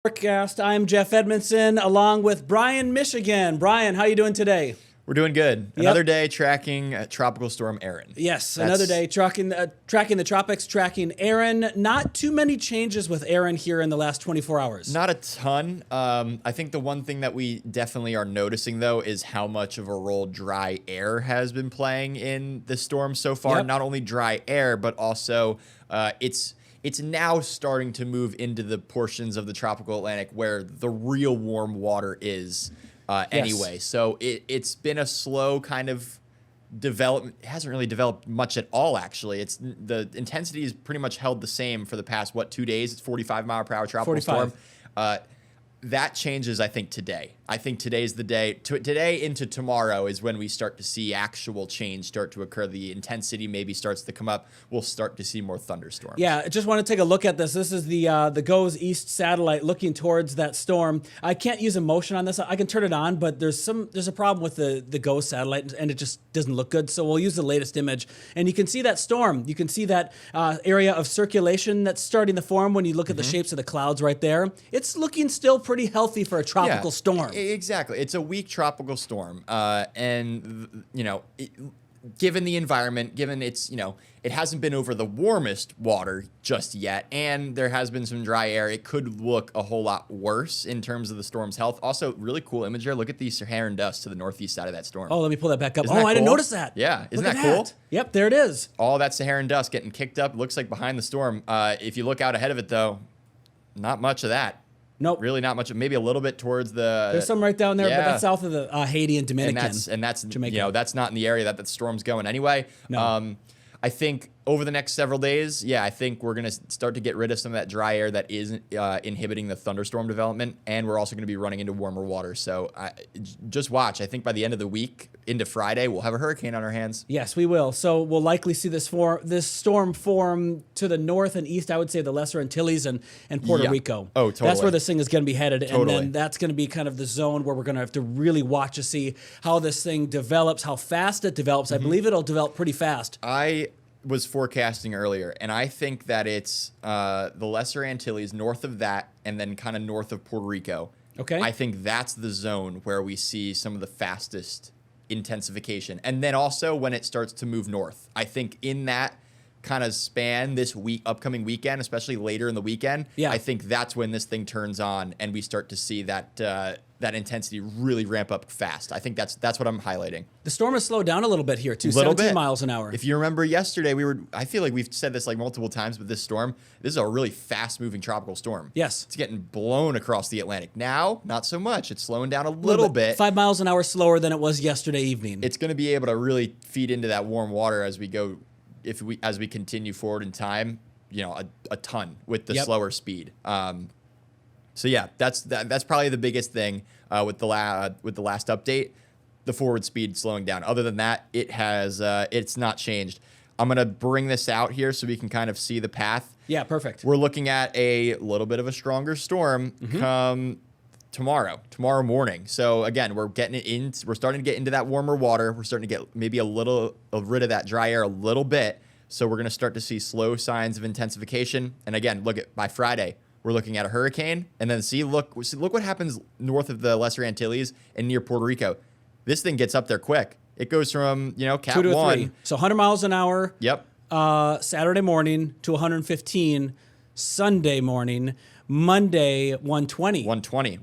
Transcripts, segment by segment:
Forecast. I'm Jeff Edmondson along with Brian Michigan. Brian, how you doing today? We're doing good. Another day tracking Tropical Storm Erin. Yes, another day tracking the tropics, tracking Erin. Not too many changes with Erin here in the last 24 hours. Not a ton. I think the one thing that we definitely are noticing, though, is how much of a role dry air has been playing in the storm so far. Yep. Not only dry air, but also it's now starting to move into the portions of the tropical Atlantic where the real warm water is. Anyway, so it's been a slow kind of development. It hasn't really developed much at all, actually. The intensity is pretty much held the same for the past, 2 days? It's 45-mile-per-hour tropical 45. storm. That changes, I think, today. I think today's the day. Today into tomorrow is when we start to see actual change start to occur. The intensity maybe starts to come up. We'll start to see more thunderstorms. Yeah, I just want to take a look at this. This is the GOES East satellite looking towards that storm. I can't use a motion on this. I can turn it on, but there's a problem with the GOES satellite, and it just doesn't look good. So we'll use the latest image, and you can see that storm. You can see that area of circulation that's starting to form when you look at the shapes of the clouds right there. It's looking still pretty healthy for a tropical storm. Exactly. It's a weak tropical storm. Given the environment, given it's, it hasn't been over the warmest water just yet, and there has been some dry air, it could look a whole lot worse in terms of the storm's health. Also, really cool image here. Look at the Saharan dust to the northeast side of that storm. Oh, let me pull that back up. Isn't that I didn't cool? notice that. Yeah. Isn't Look that at cool? Yep, there it is. All that Saharan dust getting kicked up. Looks like behind the storm. If you look out ahead of it, though, not much of that. Nope. Really not much. Maybe a little bit towards the... There's some right down there, but that's south of the Haiti and Dominican. And that's Jamaica. That's not in the area that the storm's going anyway. No. I think over the next several days, I think we're going to start to get rid of some of that dry air that is inhibiting the thunderstorm development, and we're also going to be running into warmer water. So just watch. I think by the end of the week, into Friday, we'll have a hurricane on our hands. Yes, we will. So we'll likely see this storm form to the north and east, I would say the Lesser Antilles and Puerto Rico. Oh, totally. That's where this thing is going to be headed. Totally. And then that's going to be kind of the zone where we're going to have to really watch to see how this thing develops, how fast it develops. I believe it'll develop pretty fast. I was forecasting earlier, and I think that it's the Lesser Antilles, north of that, and then kind of north of Puerto Rico. Okay. I think that's the zone where we see some of the fastest intensification. And then also when it starts to move north. I think in that kind of span this upcoming weekend, especially later in the weekend, I think that's when this thing turns on and we start to see that that intensity really ramp up fast. I think that's what I'm highlighting. The storm has slowed down a little bit here too, Little 17 bit. miles an hour. If you remember yesterday, I feel like we've said this like multiple times, but this is a really fast-moving tropical storm. Yes. It's getting blown across the Atlantic. Now, not so much. It's slowing down a little bit. 5 miles an hour slower than it was yesterday evening. It's going to be able to really feed into that warm water as we go, as we continue forward in time, a ton with the slower speed. So yeah, that's probably the biggest thing with the last update, the forward speed slowing down. Other than that, it's not changed. I'm gonna bring this out here so we can kind of see the path. Yeah, perfect. We're looking at a little bit of a stronger storm come tomorrow morning. So again, we're starting to get into that warmer water. We're starting to get maybe a little rid of that dry air a little bit. So we're going to start to see slow signs of intensification. And again, by Friday, we're looking at a hurricane. And then look what happens north of the Lesser Antilles and near Puerto Rico. This thing gets up there quick. It goes from, Cat 2 to 1. 3. So 100 miles an hour. Yep. Saturday morning to 115. Sunday morning. Monday 120. 120.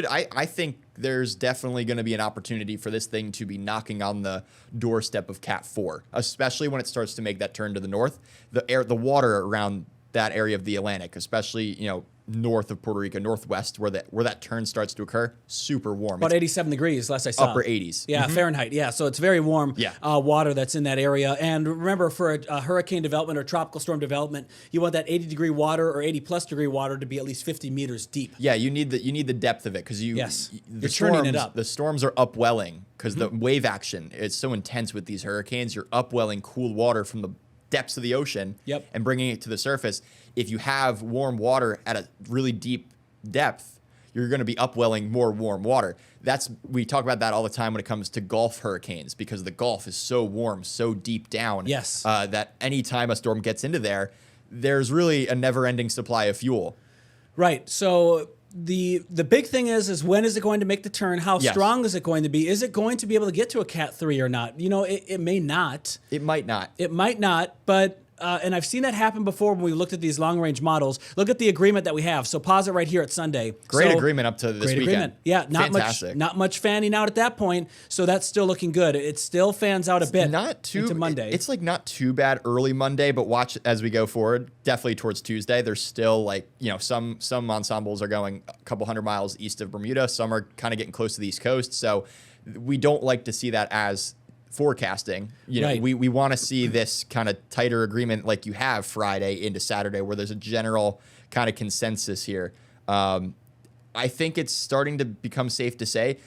I think there's definitely going to be an opportunity for this thing to be knocking on the doorstep of Cat 4, especially when it starts to make that turn to the north. The water around that area of the Atlantic, especially, north of Puerto Rico, northwest, where that turn starts to occur, super warm. About 87 degrees, last I saw. Upper 80s. Yeah, Fahrenheit. Yeah, so it's very warm water that's in that area. And remember, for a hurricane development or tropical storm development, you want that 80-degree water or 80-plus degree water to be at least 50 meters deep. Yeah, you need the depth of it because you're turning it up. The storms are upwelling because the wave action is so intense with these hurricanes. You're upwelling cool water from the depths of the ocean and bringing it to the surface. If you have warm water at a really deep depth, you're going to be upwelling more warm water. We talk about that all the time when it comes to Gulf hurricanes because the Gulf is so warm, so deep down that anytime a storm gets into there, there's really a never-ending supply of fuel. Right. So the big thing is when is it going to make the turn? How Yes. strong is it going to be? Is it going to be able to get to a Cat 3 or not? You know, it may not. It might not. It might not, but and I've seen that happen before when we looked at these long range models. Look at the agreement that we have. So pause it right here at Sunday. Great So, agreement up to this great weekend. agreement. Yeah, Fantastic. not much fanning out at that point. So that's still looking good. It still fans out a bit. Not too into Monday. It's like not too bad early Monday, but watch as we go forward. Definitely towards Tuesday. There's still like some ensembles are going a couple hundred miles east of Bermuda. Some are kind of getting close to the East Coast. So we don't like to see that as forecasting. Right. We want to see this kind of tighter agreement like you have Friday into Saturday, where there's a general kind of consensus here. I think it's starting to become safe to say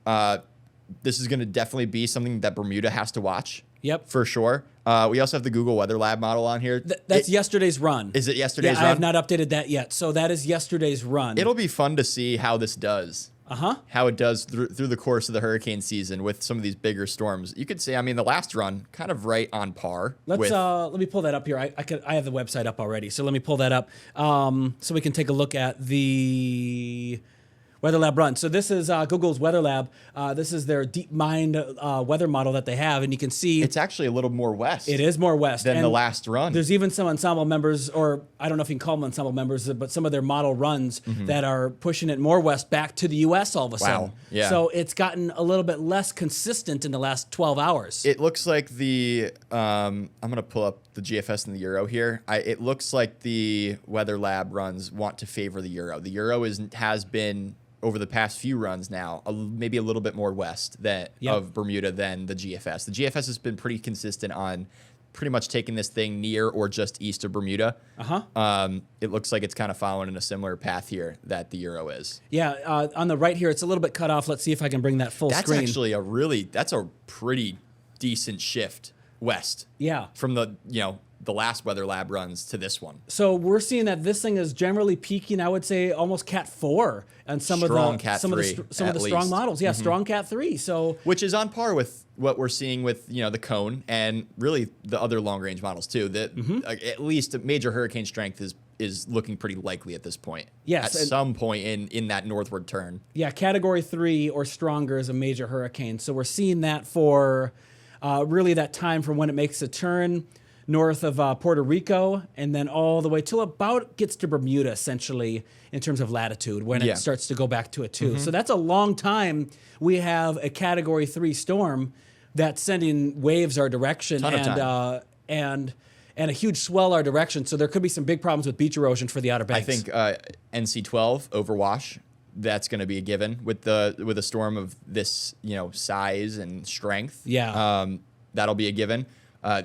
this is going to definitely be something that Bermuda has to watch. Yep. For sure. We also have the Google Weather Lab model on here. That's yesterday's run. Is it yesterday's Yeah, run? I have not updated that yet. So that is yesterday's run. It'll be fun to see how this does. How it does through the course of the hurricane season with some of these bigger storms. You could say, I mean, the last run kind of right on par. Let me pull that up here. I have the website up already, so let me pull that up so we can take a look at the Weather Lab run. So this is Google's Weather Lab. This is their DeepMind weather model that they have, and you can see it's actually a little more west. It is more west than and the last run. There's even some ensemble members, or I don't know if you can call them ensemble members, but some of their model runs that are pushing it more west back to the U.S. all of a sudden. Yeah. So it's gotten a little bit less consistent in the last 12 hours. It looks like the I'm going to pull up the GFS and the Euro here. It looks like the Weather Lab runs want to favor the Euro. The Euro has been over the past few runs now, maybe a little bit more west of Bermuda than the GFS. The GFS has been pretty consistent on pretty much taking this thing near or just east of Bermuda. It looks like it's kind of following in a similar path here that the Euro is. Yeah, on the right here, it's a little bit cut off. Let's see if I can bring that full screen. That's actually that's a pretty decent shift west. Yeah. From the last Weather Lab runs to this one. So we're seeing that this thing is generally peaking, I would say, almost Cat 4 and some Strong of the Cat some 3, of the strong least. models. Yeah, strong Cat 3. So which is on par with what we're seeing with the cone and really the other long range models too. That at least major hurricane strength is looking pretty likely at this point. Yes, at some point in that northward turn. Yeah, Category 3 or stronger is a major hurricane. So we're seeing that for really that time from when it makes a turn north of Puerto Rico, and then all the way till about gets to Bermuda, essentially, in terms of latitude, when it starts to go back to a 2. So that's a long time we have a Category 3 storm that's sending waves our direction and a huge swell our direction. So there could be some big problems with beach erosion for the Outer Banks. I think NC12 overwash. That's going to be a given with a storm of this size and strength. Yeah, that'll be a given.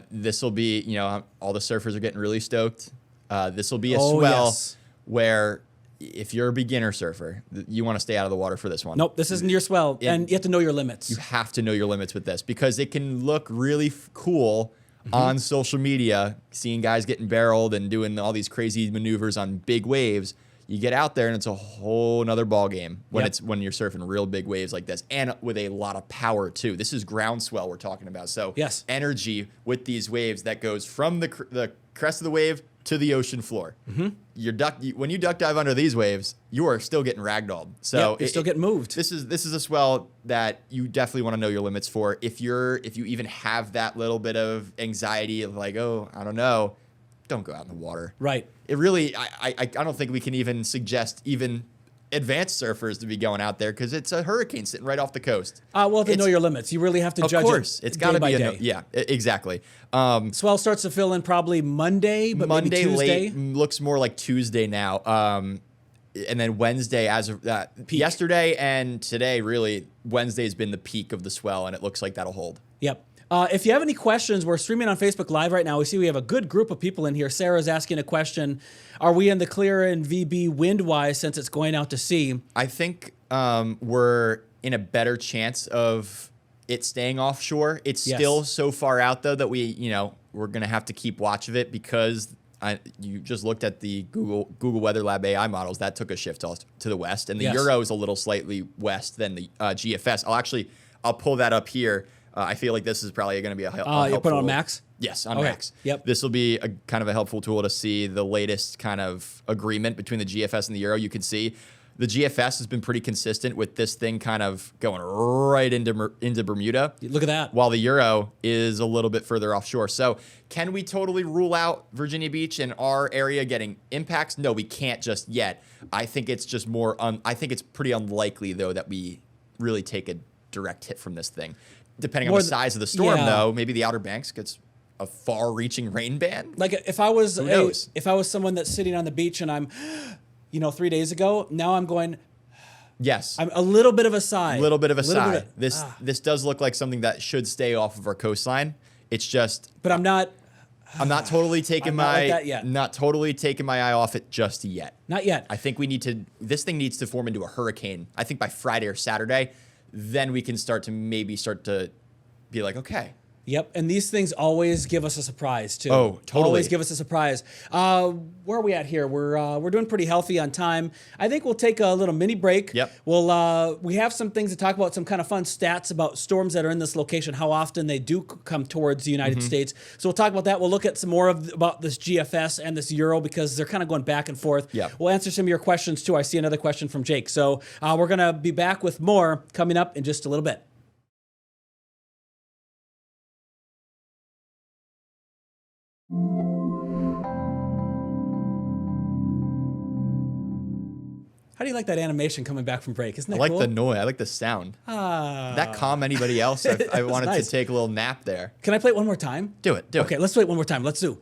This will be, all the surfers are getting really stoked. This will be a swell where if you're a beginner surfer, you want to stay out of the water for this one. Nope, this isn't your swell, and you have to know your limits. You have to know your limits with this because it can look really cool on social media, seeing guys getting barreled and doing all these crazy maneuvers on big waves. You get out there and it's a whole nother ball game when you're surfing real big waves like this, and with a lot of power too. This is groundswell we're talking about, so energy with these waves that goes from the crest of the wave to the ocean floor. When you duck dive under these waves, you are still getting ragdolled. So you're still getting moved. This is a swell that you definitely want to know your limits for. If you even have that little bit of anxiety of like, oh, I don't know, don't go out in the water. Right. It really, I don't think we can even suggest even advanced surfers to be going out there because it's a hurricane sitting right off the coast. Well, they know your limits. You really have to judge it. Of course, it's got to be exactly. Swell starts to fill in probably Monday, but maybe Tuesday. Late looks more like Tuesday now. And then Wednesday, as of yesterday and today, really Wednesday's been the peak of the swell, and it looks like that'll hold. Yep. If you have any questions, we're streaming on Facebook Live right now. We see we have a good group of people in here. Sarah's asking a question. Are we in the clear in VB wind-wise since it's going out to sea? I think we're in a better chance of it staying offshore. It's still so far out, though, that we're going to have to keep watch of it because you just looked at the Google Weather Lab AI models. That took a shift to the west, and the Euro is a little slightly west than the GFS. I'll pull that up here. I feel like this is probably going to be a helpful. You put it on Max? Yes, on Max. Yep. This will be a kind of a helpful tool to see the latest kind of agreement between the GFS and the Euro. You can see The GFS has been pretty consistent with this thing kind of going right into Bermuda. Look at that. While the Euro is a little bit further offshore. So can we totally rule out Virginia Beach and our area getting impacts? No, we can't just yet. I think it's just I think it's pretty unlikely, though, that we really take a direct hit from this thing. Depending on the size of the storm, though, maybe the Outer Banks gets a far-reaching rain band. Like if I was someone that's sitting on the beach and I'm, 3 days ago, now I'm going. Yes. I'm a little bit of a sigh. Little bit of a sigh. This does look like something that should stay off of our coastline. It's just. But I'm not totally taking not totally taking my eye off it just yet. Not yet. I think this thing needs to form into a hurricane. I think by Friday or Saturday, then we can start to be like, okay. Yep, and these things always give us a surprise too. Oh, totally. Always give us a surprise. Where are we at here? We're doing pretty healthy on time. I think we'll take a little mini break. Yep. We have some things to talk about, some kind of fun stats about storms that are in this location, how often they do come towards the United States. So we'll talk about that. We'll look at some more about this GFS and this Euro because they're kind of going back and forth. Yep. We'll answer some of your questions too. I see another question from Jake. So we're gonna be back with more coming up in just a little bit. How do you like that animation coming back from break? Isn't that cool? I like the noise. I like the sound. That calm anybody else. I wanted to take a little nap there. Can I play it one more time? Do it. Okay, let's play it one more time. Let's do.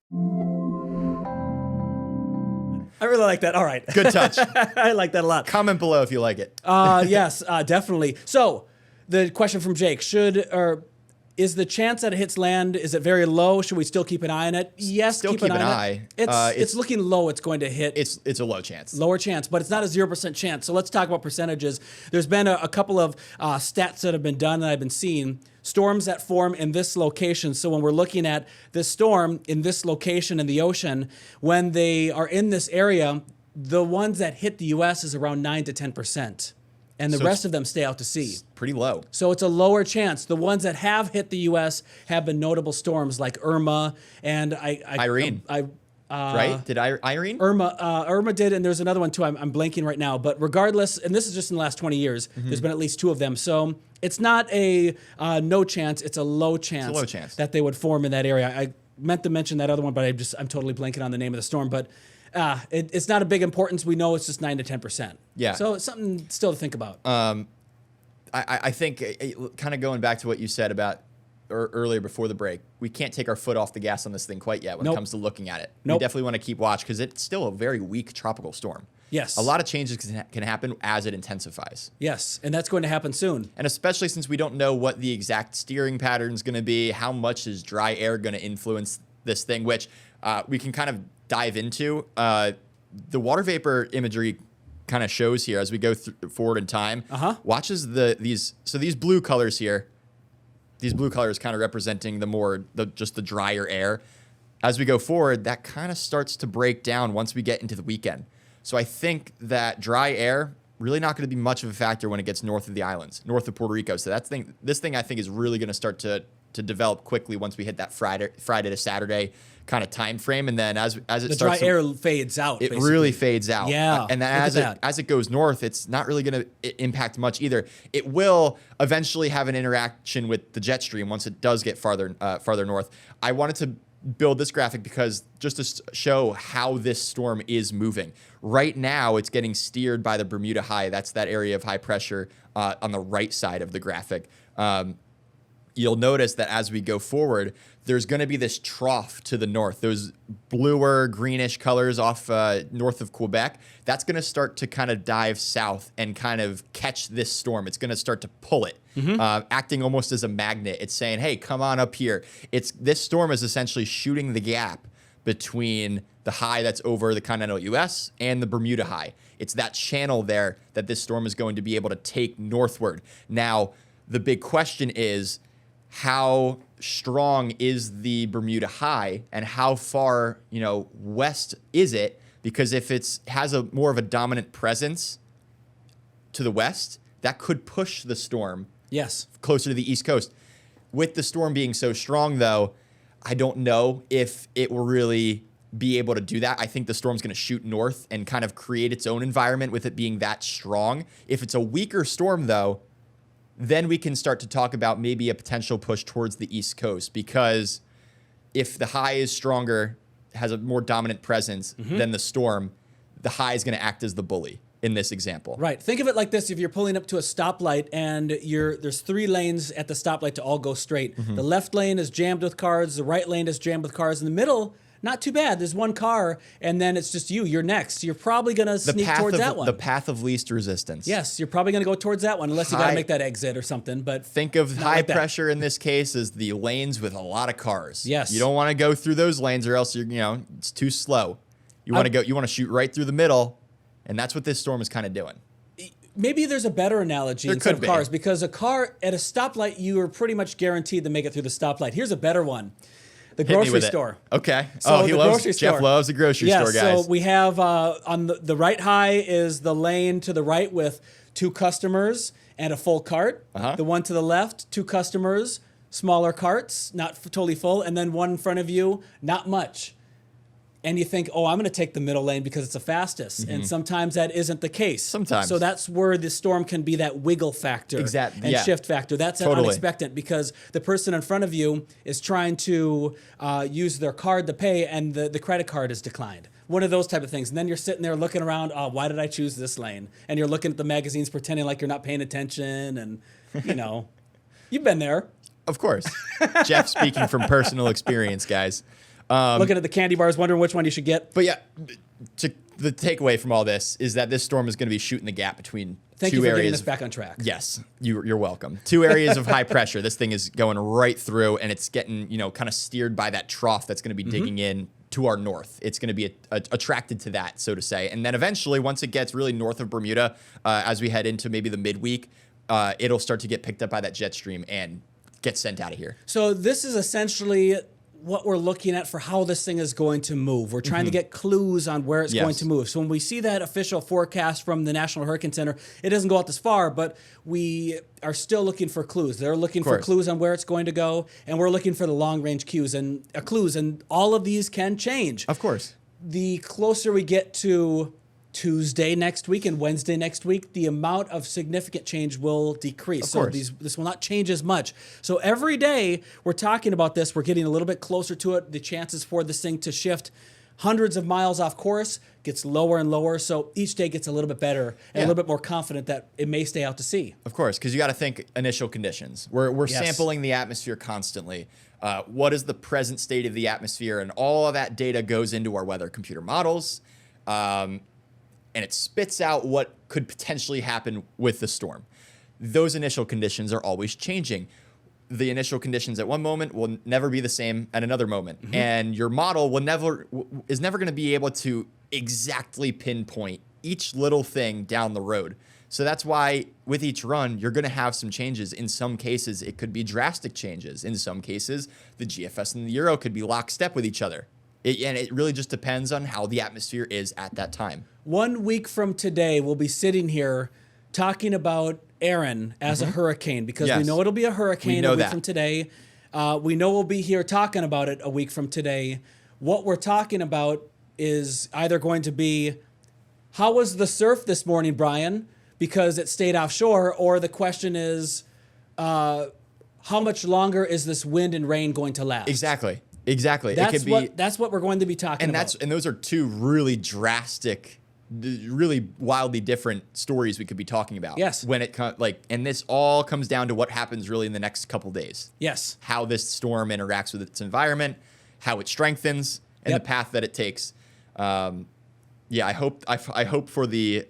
I really like that. All right. Good touch. I like that a lot. Comment below if you like it. Yes, definitely. So the question from Jake, is the chance that it hits land, is it very low? Should we still keep an eye on it? Yes, still keep an eye. It's looking low. It's going to hit. It's a low chance. Lower chance, but it's not a 0% chance. So let's talk about percentages. There's been a couple of stats that have been done that I've been seeing. Storms that form in this location. So when we're looking at this storm in this location in the ocean, when they are in this area, the ones that hit the U.S. is around 9 to 10%. And the rest of them stay out to sea. Pretty low. So it's a lower chance. The ones that have hit the U.S. have been notable storms like Irma and Irene. Right? Did Irene? Irma did, and there's another one too. I'm blanking right now. But regardless, and this is just in the last 20 years, there's been at least 2 of them. So it's not a no chance. It's a low chance. That they would form in that area. I meant to mention that other one, but I'm totally blanking on the name of the storm. But it's not a big importance. We know it's just 9 to 10%. Yeah. So it's something still to think about. I think kind of going back to what you said about earlier before the break, we can't take our foot off the gas on this thing quite yet when it comes to looking at it. We definitely want to keep watch because it's still a very weak tropical storm. Yes. A lot of changes can happen as it intensifies. Yes, and that's going to happen soon. And especially since we don't know what the exact steering pattern is going to be, how much is dry air going to influence this thing, which we can kind of dive into. The water vapor imagery kind of shows here as we go forward in time. Watches these blue colors here. These blue colors kind of representing just the drier air. As we go forward, that kind of starts to break down once we get into the weekend. So I think that dry air really not going to be much of a factor when it gets north of the islands, north of Puerto Rico. So this thing I think is really going to start to develop quickly once we hit that Friday to Saturday kind of time frame, and then as it the starts, dry air fades out. It really fades out. Yeah, and then as it goes north, it's not really going to impact much either. It will eventually have an interaction with the jet stream once it does get farther north. I wanted to build this graphic because just to show how this storm is moving. Right now, it's getting steered by the Bermuda High. That's that area of high pressure on the right side of the graphic. You'll notice that as we go forward, there's going to be this trough to the north. Those bluer, greenish colors off north of Quebec, that's going to start to kind of dive south and kind of catch this storm. It's going to start to pull it, acting almost as a magnet. It's saying, hey, come on up here. This storm is essentially shooting the gap between the high that's over the continental U.S. and the Bermuda High. It's that channel there that this storm is going to be able to take northward. Now, the big question is, how strong is the Bermuda High and how far, west is it? Because if it has more of a dominant presence to the west, that could push the storm closer to the east coast. With the storm being so strong, though, I don't know if it will really be able to do that. I think the storm's going to shoot north and kind of create its own environment with it being that strong. If it's a weaker storm, though, then we can start to talk about maybe a potential push towards the East Coast, because if the high is stronger, has a more dominant presence than the storm, the high is going to act as the bully in this example. Right. Think of it like this. If you're pulling up to a stoplight and there's 3 lanes at the stoplight to all go straight. The left lane is jammed with cars. The right lane is jammed with cars. In the middle, not too bad. There's one car, and then it's just you. You're next. You're probably going to sneak towards that one. The path of least resistance. Yes, you're probably going to go towards that one, unless you got to make that exit or something. But think of high pressure in this case as the lanes with a lot of cars. Yes. You don't want to go through those lanes, or else it's too slow. You want to shoot right through the middle, and that's what this storm is kind of doing. Maybe there's a better analogy instead of cars, because a car at a stoplight, you are pretty much guaranteed to make it through the stoplight. Here's a better one. The grocery store. Okay. So Jeff loves the grocery store, guys. So we have on the right high is the lane to the right with 2 customers and a full cart. The one to the left, 2 customers, smaller carts, not totally full, and then one in front of you, not much. And you think, oh, I'm going to take the middle lane because it's the fastest. And sometimes that isn't the case. Sometimes. So that's where the storm can be that wiggle factor and shift factor. That's unexpected, because the person in front of you is trying to use their card to pay, and the credit card is declined. One of those type of things. And then you're sitting there looking around, oh, why did I choose this lane? And you're looking at the magazines pretending like you're not paying attention. And, you've been there. Of course. Jeff speaking from personal experience, guys. Looking at the candy bars, wondering which one you should get. But yeah, the takeaway from all this is that this storm is going to be shooting the gap between Thank two you for areas. getting us back on track. Yes, you're welcome. 2 areas of high pressure. This thing is going right through, and it's getting kind of steered by that trough that's going to be digging in to our north. It's going to be attracted to that, so to say. And then eventually, once it gets really north of Bermuda, as we head into maybe the midweek, it'll start to get picked up by that jet stream and get sent out of here. So this is essentially what we're looking at for how this thing is going to move. We're trying to get clues on where it's going to move. So when we see that official forecast from the National Hurricane Center, it doesn't go out this far, but we are still looking for clues. They're looking for clues on where it's going to go, and we're looking for the long-range clues, and all of these can change. Of course. The closer we get to Tuesday next week and Wednesday next week, the amount of significant change will decrease. So this will not change as much. So every day we're talking about this, we're getting a little bit closer to it. The chances for this thing to shift hundreds of miles off course gets lower and lower. So each day gets a little bit better and a little bit more confident that it may stay out to sea. Of course, because you got to think initial conditions. We're sampling the atmosphere constantly. What is the present state of the atmosphere? And all of that data goes into our weather computer models. And it spits out what could potentially happen with the storm. Those initial conditions are always changing. The initial conditions at one moment will never be the same at another moment. And your model is never going to be able to exactly pinpoint each little thing down the road. So that's why with each run, you're going to have some changes. In some cases, it could be drastic changes. In some cases, the GFS and the Euro could be lockstep with each other. And it really just depends on how the atmosphere is at that time. 1 week from today, we'll be sitting here talking about Erin as a hurricane, because we know it'll be a hurricane a week from today. We know we'll be here talking about it a week from today. What we're talking about is either going to be, how was the surf this morning, Brian? Because it stayed offshore. Or the question is, how much longer is this wind and rain going to last? Exactly. That's what we're going to be talking about. And those are 2 really drastic, really wildly different stories we could be talking about. Yes. And this all comes down to what happens really in the next couple days. Yes. How this storm interacts with its environment, how it strengthens, and the path that it takes. I hope for the.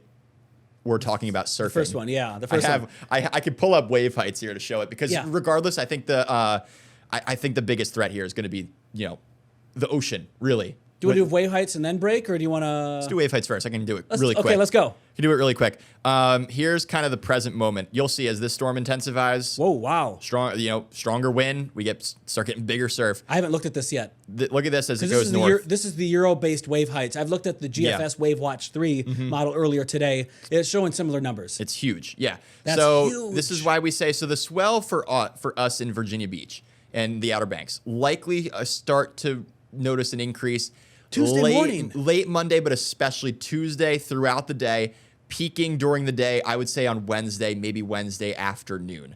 We're talking about surfing. The first one, the first one. I could pull up wave heights here to show it, because regardless, I think the biggest threat here is going to be, the ocean, really. Do we do wave heights and then break, or do you want to? Let's do wave heights first. I can do it really quick. Okay, let's go. I can do it really quick. Here's kind of the present moment. You'll see as this storm intensifies. Whoa, wow. Stronger wind. We start getting bigger surf. I haven't looked at this yet. Look at this as it goes north. This is the Euro-based wave heights. I've looked at the GFS Wave Watch 3 model earlier today. It's showing similar numbers. It's huge. Yeah. That's huge. This is why we say, the swell for us in Virginia Beach and the Outer Banks likely start to notice an increase Tuesday morning. Late Monday, but especially Tuesday throughout the day, peaking during the day, I would say on Wednesday, maybe Wednesday afternoon.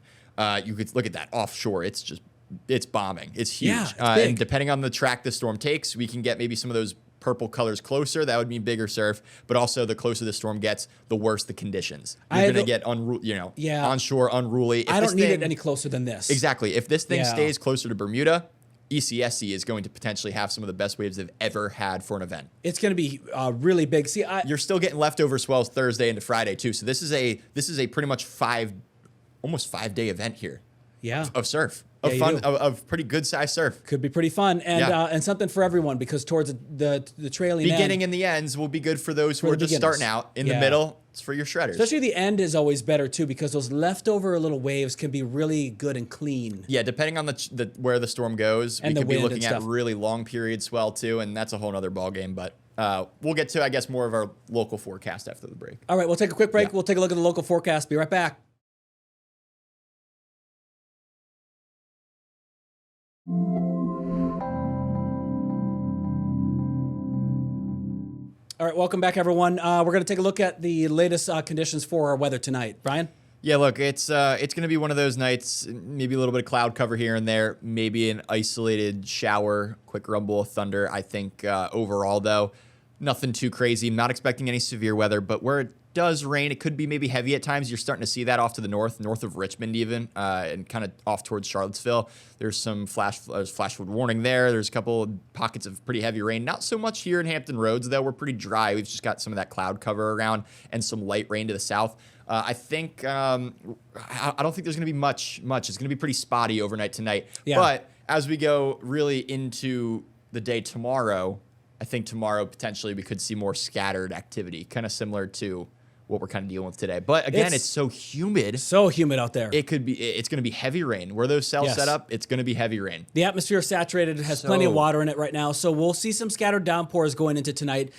You could look at that offshore. It's bombing. It's huge. Yeah, it's big. And depending on the track the storm takes, we can get maybe some of those purple colors closer. That would mean bigger surf, but also the closer the storm gets, the worse the conditions. You're going to get onshore unruly. If I this don't need thing- it any closer than this. Exactly. If this thing Yeah. stays closer to Bermuda, ECSC is going to potentially have some of the best waves they've ever had for an event. It's going to be really big. See, You're still getting leftover swells Thursday into Friday too. So this is a pretty much almost 5-day event here yeah. of surf, Yeah, of you fun, do. of pretty good sized surf. Could be pretty fun and Yeah. and something for everyone because towards the trailing Beginning end, and the ends will be good for those who For are the just beginners. starting out. In Yeah. the middle, it's for your shredders. especially the end is always better too because those leftover little waves can be really good and clean. Yeah, depending on the where the storm goes, And we the could be wind looking and at stuff. really long period swell too, and that's a whole other ball game. But we'll get to, I guess, more of our local forecast after the break. All right, we'll take a quick break. Yeah. We'll take a look at the local forecast. Be right back. All right, welcome back, everyone. We're going to take a look at the latest conditions for our weather tonight. Brian? Yeah, look, it's going to be one of those nights, maybe a little bit of cloud cover here and there, maybe an isolated shower, quick rumble of thunder. I think overall, though, nothing too crazy. I'm not expecting any severe weather, but where it does rain, it could be maybe heavy at times. You're starting to see that off to the north of Richmond even, and kind of off towards Charlottesville. There's some flash flood warning there. There's a couple of pockets of pretty heavy rain. Not so much here in Hampton Roads, though. We're pretty dry. We've just got some of that cloud cover around and some light rain to the south. I think I don't think there's going to be much. It's going to be pretty spotty overnight tonight. Yeah. But as we go really into the day tomorrow, I think tomorrow potentially we could see more scattered activity, kind of similar to what we're kind of dealing with today. But again, it's so humid. So humid out there. It's going to be heavy rain. Where those cells Yes. set up, it's going to be heavy rain. The atmosphere is saturated. It has plenty of water in it right now. So we'll see some scattered downpours going into tonight.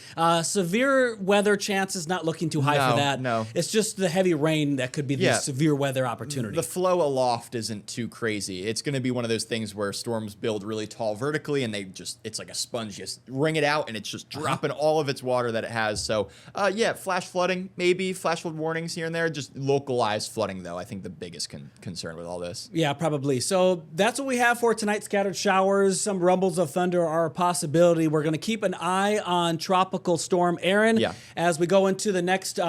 Severe weather chances not looking too high for that. No. It's just the heavy rain that could be the Yeah. severe weather opportunity. The flow aloft isn't too crazy. It's going to be one of those things where storms build really tall vertically and it's like a sponge. You just wring it out and it's just dropping all of its water that it has. So, flash flooding, maybe flash flood warnings here and there. Just localized flooding, though, I think the biggest concern with all this. Yeah, probably. So that's what we have for tonight. Scattered showers, some rumbles of thunder are a possibility. We're going to keep an eye on Tropical Storm Erin as we go into the next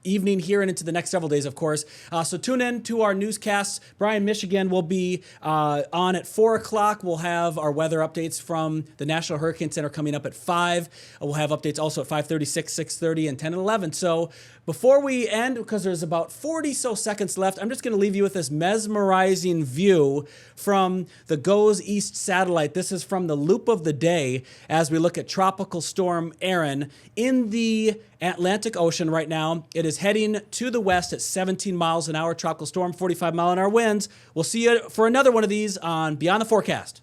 evening here and into the next several days, of course. So tune in to our newscasts. Brian, Michigan will be on at 4 o'clock. We'll have our weather updates from the National Hurricane Center coming up at 5. We'll have updates also at 5:36, 6:30, and 10 and 11. So before we end, because there's about 40 so seconds left, I'm just going to leave you with this mesmerizing view from the GOES East satellite. This is from the loop of the day as we look at Tropical Storm Erin in the Atlantic Ocean right now. It is heading to the west at 17 miles an hour. Tropical storm, 45-mile-an-hour winds. We'll see you for another one of these on Beyond the Forecast.